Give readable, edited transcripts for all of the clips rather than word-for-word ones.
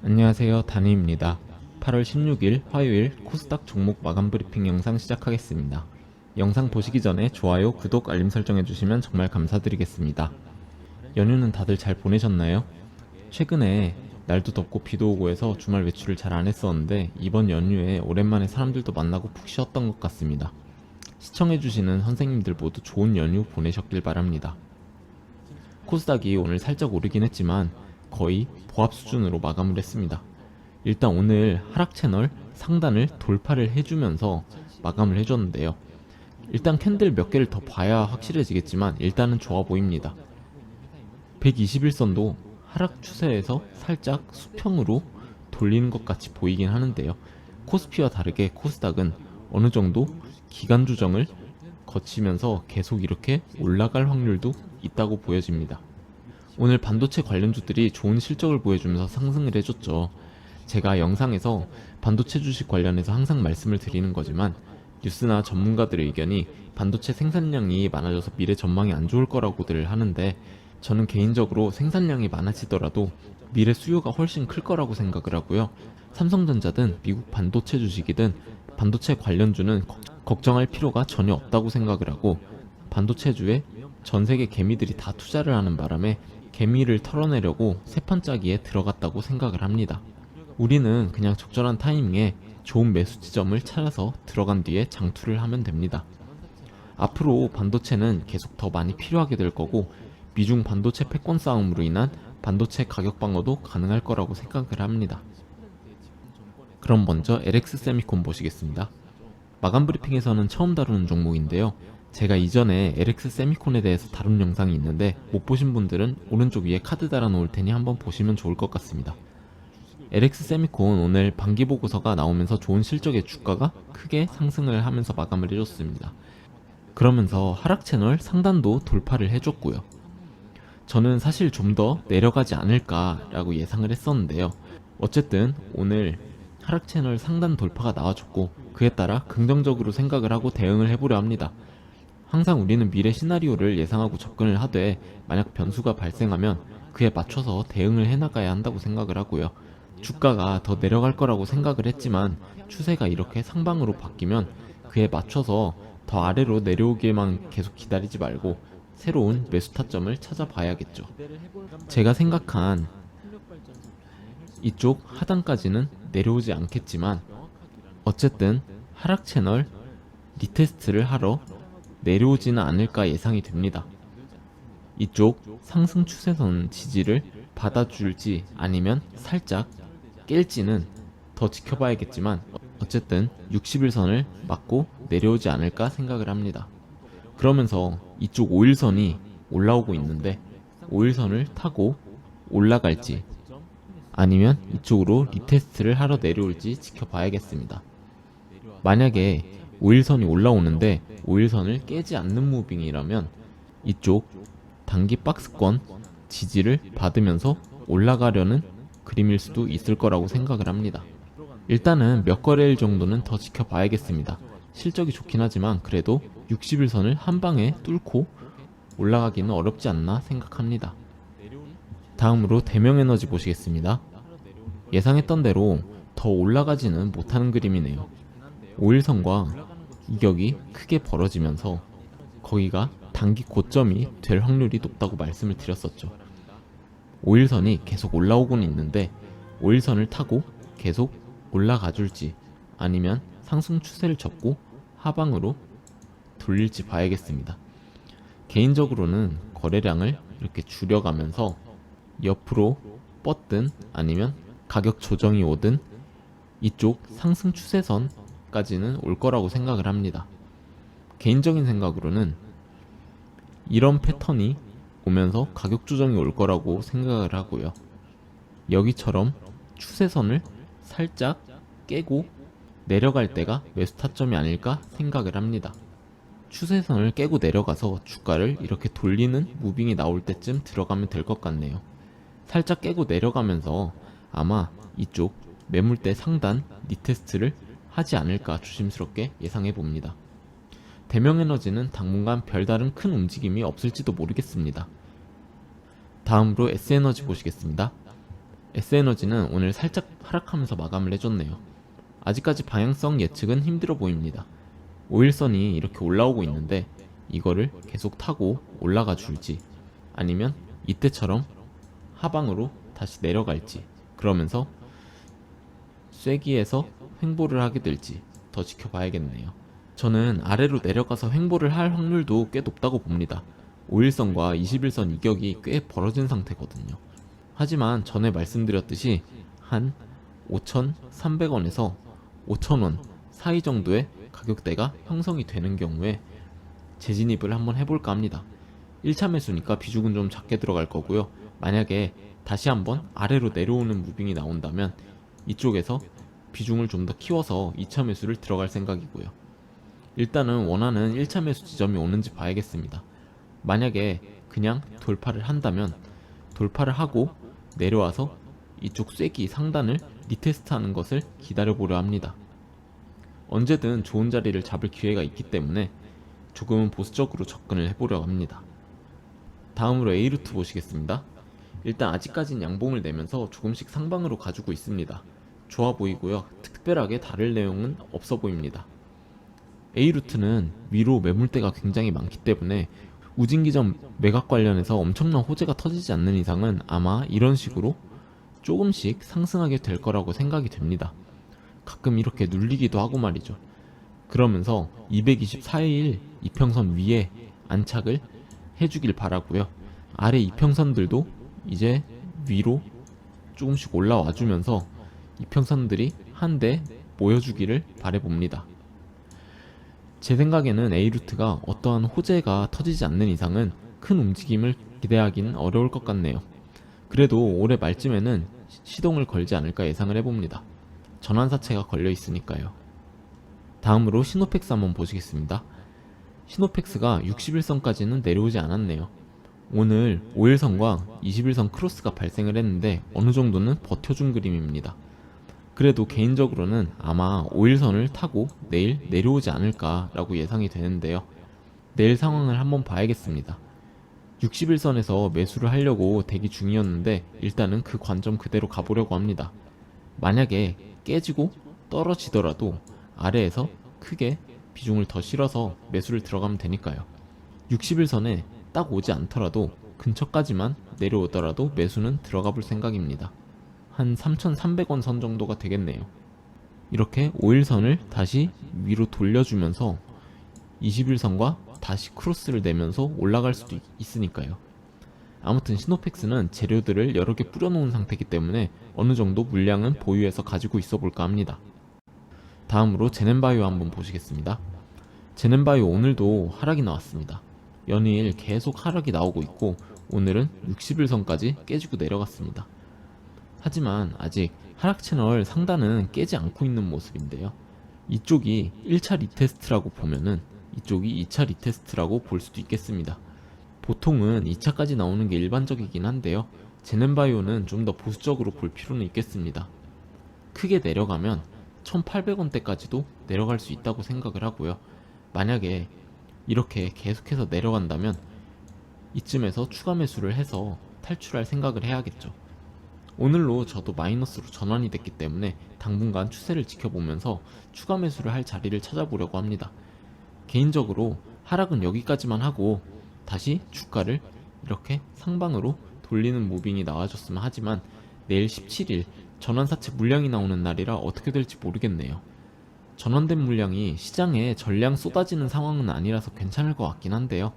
안녕하세요, 다니입니다. 8월 16일 화요일 코스닥 종목 마감 브리핑 영상 시작하겠습니다. 영상 보시기 전에 좋아요, 구독, 알림 설정해주시면 정말 감사드리겠습니다. 연휴는 다들 잘 보내셨나요? 최근에 날도 덥고 비도 오고 해서 주말 외출을 잘 안 했었는데 이번 연휴에 오랜만에 사람들도 만나고 푹 쉬었던 것 같습니다. 시청해주시는 선생님들 모두 좋은 연휴 보내셨길 바랍니다. 코스닥이 오늘 살짝 오르긴 했지만 거의 보합 수준으로 마감을 했습니다. 일단 오늘 하락 채널 상단을 돌파를 해주면서 마감을 해줬는데요. 일단 캔들 몇 개를 더 봐야 확실해지겠지만 일단은 좋아 보입니다. 121선도 하락 추세에서 살짝 수평으로 돌리는 것 같이 보이긴 하는데요. 코스피와 다르게 코스닥은 어느 정도 기간 조정을 거치면서 계속 이렇게 올라갈 확률도 있다고 보여집니다. 오늘 반도체 관련주들이 좋은 실적을 보여주면서 상승을 해줬죠. 제가 영상에서 반도체 주식 관련해서 항상 말씀을 드리는 거지만 뉴스나 전문가들의 의견이 반도체 생산량이 많아져서 미래 전망이 안 좋을 거라고들 하는데 저는 개인적으로 생산량이 많아지더라도 미래 수요가 훨씬 클 거라고 생각을 하고요. 삼성전자든 미국 반도체 주식이든 반도체 관련주는 걱정할 필요가 전혀 없다고 생각을 하고, 반도체주에 전세계 개미들이 다 투자를 하는 바람에 개미를 털어내려고 세판짜기에 들어갔다고 생각을 합니다. 우리는 그냥 적절한 타이밍에 좋은 매수 지점을 찾아서 들어간 뒤에 장투를 하면 됩니다. 앞으로 반도체는 계속 더 많이 필요하게 될 거고, 미중 반도체 패권 싸움으로 인한 반도체 가격 방어도 가능할 거라고 생각을 합니다. 그럼 먼저 LX 세미콘 보시겠습니다. 마감 브리핑에서는 처음 다루는 종목인데요. 제가 이전에 LX 세미콘에 대해서 다룬 영상이 있는데 못 보신 분들은 오른쪽 위에 카드 달아 놓을 테니 한번 보시면 좋을 것 같습니다. LX 세미콘 오늘 반기 보고서가 나오면서 좋은 실적의 주가가 크게 상승을 하면서 마감을 해줬습니다. 그러면서 하락 채널 상단도 돌파를 해줬고요. 저는 사실 좀 더 내려가지 않을까라고 예상을 했었는데요. 어쨌든 오늘 하락 채널 상단 돌파가 나와줬고 그에 따라 긍정적으로 생각을 하고 대응을 해보려 합니다. 항상 우리는 미래 시나리오를 예상하고 접근을 하되 만약 변수가 발생하면 그에 맞춰서 대응을 해나가야 한다고 생각을 하고요. 주가가 더 내려갈 거라고 생각을 했지만 추세가 이렇게 상방으로 바뀌면 그에 맞춰서 더 아래로 내려오기만 계속 기다리지 말고 새로운 매수 타점을 찾아봐야겠죠. 제가 생각한 이쪽 하단까지는 내려오지 않겠지만 어쨌든 하락 채널 리테스트를 하러 내려오지는 않을까 예상이 됩니다. 이쪽 상승 추세선 지지를 받아줄지 아니면 살짝 깰지는 더 지켜봐야겠지만 어쨌든 60일선을 맞고 내려오지 않을까 생각을 합니다. 그러면서 이쪽 5일선이 올라오고 있는데 5일선을 타고 올라갈지 아니면 이쪽으로 리테스트를 하러 내려올지 지켜봐야겠습니다. 만약에 5일선이 올라오는데 5일선을 깨지 않는 무빙이라면 이쪽 단기 박스권 지지를 받으면서 올라가려는 그림일 수도 있을 거라고 생각을 합니다. 일단은 몇 거래일 정도는 더 지켜봐야겠습니다. 실적이 좋긴 하지만 그래도 60일선을 한 방에 뚫고 올라가기는 어렵지 않나 생각합니다. 다음으로 대명에너지 보시겠습니다. 예상했던 대로 더 올라가지는 못하는 그림이네요. 5일선과 이격이 크게 벌어지면서 거기가 단기 고점이 될 확률이 높다고 말씀을 드렸었죠. 5일선이 계속 올라오고는 있는데 5일선을 타고 계속 올라가 줄지 아니면 상승 추세를 접고 하방으로 돌릴지 봐야겠습니다. 개인적으로는 거래량을 이렇게 줄여가면서 옆으로 뻗든 아니면 가격 조정이 오든 이쪽 상승 추세선까지는 올 거라고 생각을 합니다. 개인적인 생각으로는 이런 패턴이 오면서 가격 조정이 올 거라고 생각을 하고요. 여기처럼 추세선을 살짝 깨고 내려갈 때가 매수 타점이 아닐까 생각을 합니다. 추세선을 깨고 내려가서 주가를 이렇게 돌리는 무빙이 나올 때쯤 들어가면 될 것 같네요. 살짝 깨고 내려가면서 아마 이쪽 매물대 상단 리테스트를 하지 않을까 조심스럽게 예상해 봅니다. 대명에너지는 당분간 별다른 큰 움직임이 없을지도 모르겠습니다. 다음으로 S에너지 보시겠습니다. S에너지는 오늘 살짝 하락하면서 마감을 해줬네요. 아직까지 방향성 예측은 힘들어 보입니다. 5일선이 이렇게 올라오고 있는데 이거를 계속 타고 올라가 줄지, 아니면 이때처럼 하방으로 다시 내려갈지, 그러면서 쐐기에서 횡보를 하게 될지 더 지켜봐야겠네요. 저는 아래로 내려가서 횡보를 할 확률도 꽤 높다고 봅니다. 5일선과 21선 이격이 꽤 벌어진 상태거든요. 하지만 전에 말씀드렸듯이 한 5,300원에서 5,000원 사이 정도의 가격대가 형성이 되는 경우에 재진입을 한번 해볼까 합니다. 1차 매수니까 비중은 좀 작게 들어갈 거고요. 만약에 다시 한번 아래로 내려오는 무빙이 나온다면 이쪽에서 비중을 좀 더 키워서 2차 매수를 들어갈 생각이고요. 일단은 원하는 1차 매수 지점이 오는지 봐야겠습니다. 만약에 그냥 돌파를 한다면 돌파를 하고 내려와서 이쪽 쐐기 상단을 리테스트하는 것을 기다려보려 합니다. 언제든 좋은 자리를 잡을 기회가 있기 때문에 조금은 보수적으로 접근을 해보려고 합니다. 다음으로 A루트 보시겠습니다. 일단 아직까진 양봉을 내면서 조금씩 상방으로 가지고 있습니다. 좋아 보이고요. 특별하게 다를 내용은 없어 보입니다. A루트는 위로 매물대가 굉장히 많기 때문에 우진기점 매각 관련해서 엄청난 호재가 터지지 않는 이상은 아마 이런 식으로 조금씩 상승하게 될 거라고 생각이 됩니다. 가끔 이렇게 눌리기도 하고 말이죠. 그러면서 224일 이평선 위에 안착을 해주길 바라고요. 아래 이평선들도 이제 위로 조금씩 올라와 주면서 이평선들이 한데 모여주기를 바라봅니다. 제 생각에는 A루트가 어떠한 호재가 터지지 않는 이상은 큰 움직임을 기대하기는 어려울 것 같네요. 그래도 올해 말쯤에는 시동을 걸지 않을까 예상을 해봅니다. 전환사채가 걸려 있으니까요. 다음으로 시노펙스 한번 보시겠습니다. 시노펙스가 61선까지는 내려오지 않았네요. 오늘 5일선과 21선 크로스가 발생을 했는데 어느 정도는 버텨준 그림입니다. 그래도 개인적으로는 아마 5일선을 타고 내일 내려오지 않을까 라고 예상이 되는데요. 내일 상황을 한번 봐야겠습니다. 61선에서 매수를 하려고 대기 중이었는데 일단은 그 관점 그대로 가보려고 합니다. 만약에 깨지고 떨어지더라도 아래에서 크게 비중을 더 실어서 매수를 들어가면 되니까요. 61선에 딱 오지 않더라도 근처까지만 내려오더라도 매수는 들어가 볼 생각입니다. 한 3,300원 선 정도가 되겠네요. 이렇게 5일선을 다시 위로 돌려주면서 21선과 다시 크로스를 내면서 올라갈 수도 있으니까요. 아무튼 시노펙스는 재료들을 여러 개 뿌려놓은 상태이기 때문에 어느 정도 물량은 보유해서 가지고 있어 볼까 합니다. 다음으로 제넨바이오 한번 보시겠습니다. 제넨바이오 오늘도 하락이 나왔습니다. 연일 계속 하락이 나오고 있고 오늘은 60일선까지 깨지고 내려갔습니다. 하지만 아직 하락 채널 상단은 깨지 않고 있는 모습인데요. 이쪽이 1차 리테스트라고 보면은 이쪽이 2차 리테스트라고 볼 수도 있겠습니다. 보통은 2차까지 나오는 게 일반적이긴 한데요. 제넨바이오는 좀 더 보수적으로 볼 필요는 있겠습니다. 크게 내려가면 1800원대까지도 내려갈 수 있다고 생각을 하고요. 만약에 이렇게 계속해서 내려간다면 이쯤에서 추가 매수를 해서 탈출할 생각을 해야겠죠. 오늘로 저도 마이너스로 전환이 됐기 때문에 당분간 추세를 지켜보면서 추가 매수를 할 자리를 찾아보려고 합니다. 개인적으로 하락은 여기까지만 하고 다시 주가를 이렇게 상방으로 돌리는 무빙이 나와줬으면 하지만 내일 17일 전환사채 물량이 나오는 날이라 어떻게 될지 모르겠네요. 전환된 물량이 시장에 전량 쏟아지는 상황은 아니라서 괜찮을 것 같긴 한데요.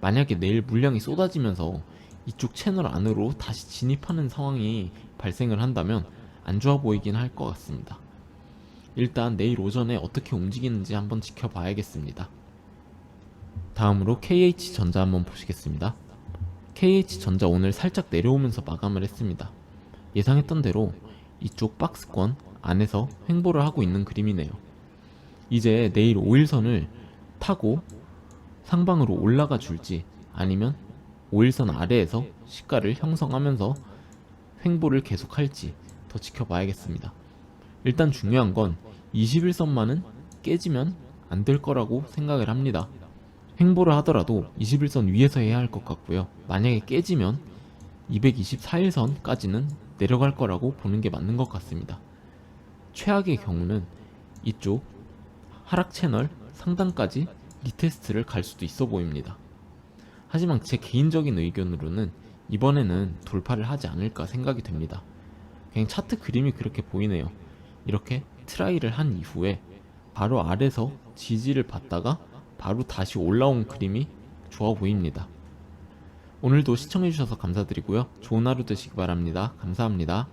만약에 내일 물량이 쏟아지면서 이쪽 채널 안으로 다시 진입하는 상황이 발생을 한다면 안 좋아 보이긴 할 것 같습니다. 일단 내일 오전에 어떻게 움직이는지 한번 지켜봐야겠습니다. 다음으로 KH전자 한번 보시겠습니다. KH전자 오늘 살짝 내려오면서 마감을 했습니다. 예상했던 대로 이쪽 박스권 안에서 횡보를 하고 있는 그림이네요. 이제 내일 5일선을 타고 상방으로 올라가 줄지 아니면 5일선 아래에서 시가를 형성하면서 횡보를 계속할지 더 지켜봐야겠습니다. 일단 중요한 건 21선만은 깨지면 안 될 거라고 생각을 합니다. 횡보를 하더라도 21선 위에서 해야 할 것 같고요. 만약에 깨지면 224일선까지는 내려갈 거라고 보는 게 맞는 것 같습니다. 최악의 경우는 이쪽 하락 채널 상단까지 리테스트를 갈 수도 있어 보입니다. 하지만 제 개인적인 의견으로는 이번에는 돌파를 하지 않을까 생각이 됩니다. 그냥 차트 그림이 그렇게 보이네요. 이렇게 트라이를 한 이후에 바로 아래서 지지를 받다가 바로 다시 올라온 그림이 좋아 보입니다. 오늘도 시청해주셔서 감사드리고요. 좋은 하루 되시기 바랍니다. 감사합니다.